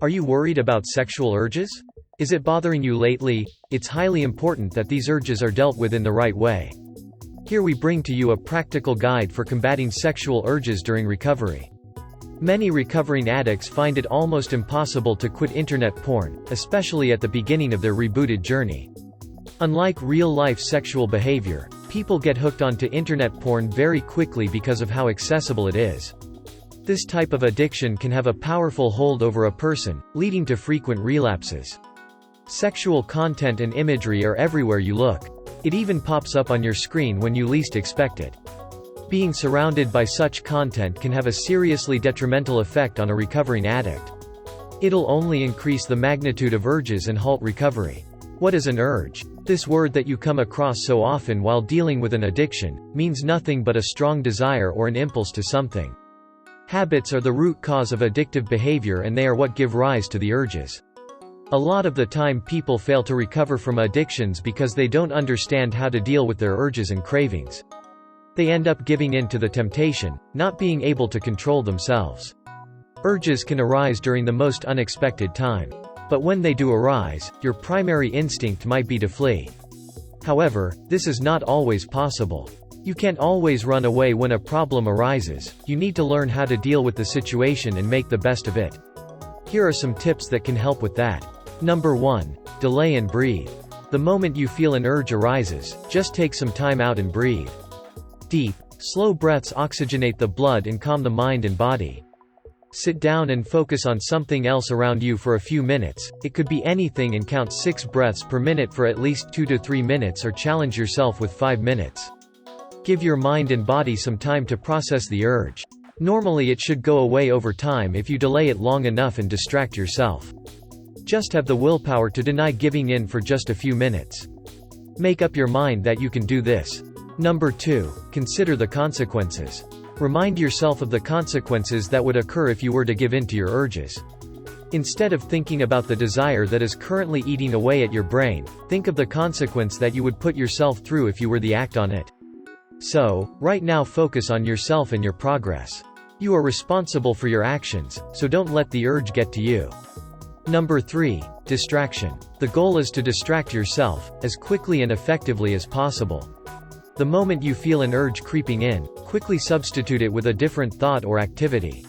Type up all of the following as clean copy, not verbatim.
Are you worried about sexual urges? Is it bothering you lately? It's highly important that these urges are dealt with in the right way. Here we bring to you a practical guide for combating sexual urges during recovery. Many recovering addicts find it almost impossible to quit internet porn, especially at the beginning of their rebooted journey. Unlike real-life sexual behavior, people get hooked onto internet porn very quickly because of how accessible it is. This type of addiction can have a powerful hold over a person, leading to frequent relapses. Sexual content and imagery are everywhere you look. It even pops up on your screen when you least expect it. Being surrounded by such content can have a seriously detrimental effect on a recovering addict. It'll only increase the magnitude of urges and halt recovery. What is an urge? This word that you come across so often while dealing with an addiction, means nothing but a strong desire or an impulse to something. Habits are the root cause of addictive behavior, and they are what give rise to the urges. A lot of the time people fail to recover from addictions because they don't understand how to deal with their urges and cravings. They end up giving in to the temptation, not being able to control themselves. Urges can arise during the most unexpected time. But when they do arise, your primary instinct might be to flee. However, this is not always possible. You can't always run away when a problem arises. You need to learn how to deal with the situation and make the best of it. Here are some tips that can help with that. Number 1. Delay and breathe. The moment you feel an urge arises, just take some time out and breathe. Deep, slow breaths oxygenate the blood and calm the mind and body. Sit down and focus on something else around you for a few minutes. It could be anything, and count 6 breaths per minute for at least 2 to 3 minutes, or challenge yourself with 5 minutes. Give your mind and body some time to process the urge. Normally it should go away over time if you delay it long enough and distract yourself. Just have the willpower to deny giving in for just a few minutes. Make up your mind that you can do this. Number 2. Consider the consequences. Remind yourself of the consequences that would occur if you were to give in to your urges. Instead of thinking about the desire that is currently eating away at your brain, think of the consequence that you would put yourself through if you were to act on it. So, right now focus on yourself and your progress. You are responsible for your actions, so don't let the urge get to you. Number 3. Distraction. The goal is to distract yourself, as quickly and effectively as possible. The moment you feel an urge creeping in, quickly substitute it with a different thought or activity.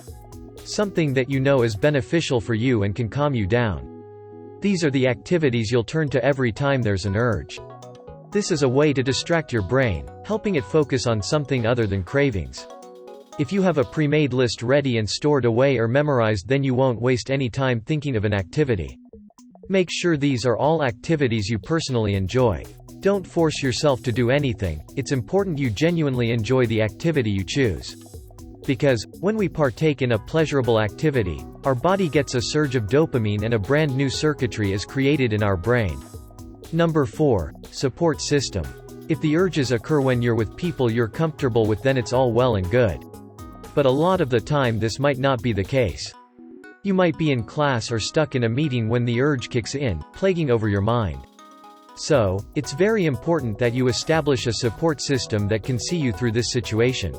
Something that you know is beneficial for you and can calm you down. These are the activities you'll turn to every time there's an urge. This is a way to distract your brain, helping it focus on something other than cravings. If you have a pre-made list ready and stored away or memorized, then you won't waste any time thinking of an activity. Make sure these are all activities you personally enjoy. Don't force yourself to do anything. It's important you genuinely enjoy the activity you choose. Because, when we partake in a pleasurable activity, our body gets a surge of dopamine and a brand new circuitry is created in our brain. Number 4. Support system. If the urges occur when you're with people you're comfortable with, then it's all well and good. But a lot of the time this might not be the case. You might be in class or stuck in a meeting when the urge kicks in, plaguing over your mind. So, it's very important that you establish a support system that can see you through this situation.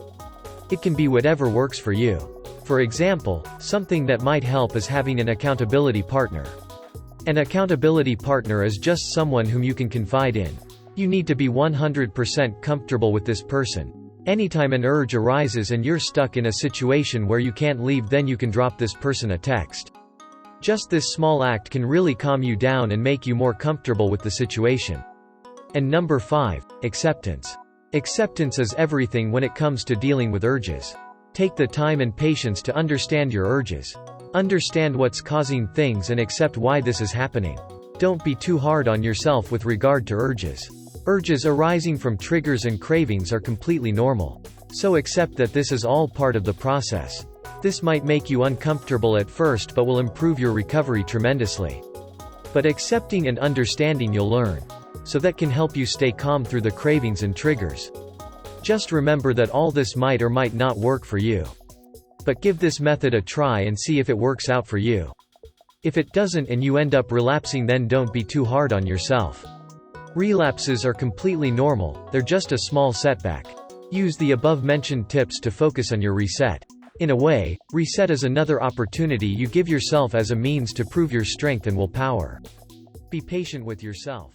It can be whatever works for you. For example, something that might help is having an accountability partner. An accountability partner is just someone whom you can confide in. You need to be 100% comfortable with this person. Anytime an urge arises and you're stuck in a situation where you can't leave, then you can drop this person a text. Just this small act can really calm you down and make you more comfortable with the situation. And number 5. Acceptance. Acceptance is everything when it comes to dealing with urges. Take the time and patience to understand your urges. Understand what's causing things and accept why this is happening. Don't be too hard on yourself with regard to urges. Urges arising from triggers and cravings are completely normal. So accept that this is all part of the process. This might make you uncomfortable at first but will improve your recovery tremendously. But accepting and understanding, you'll learn. So that can help you stay calm through the cravings and triggers. Just remember that all this might or might not work for you. But give this method a try and see if it works out for you. If it doesn't and you end up relapsing, then don't be too hard on yourself. Relapses are completely normal, they're just a small setback. Use the above-mentioned tips to focus on your reset. In a way, reset is another opportunity you give yourself as a means to prove your strength and willpower. Be patient with yourself.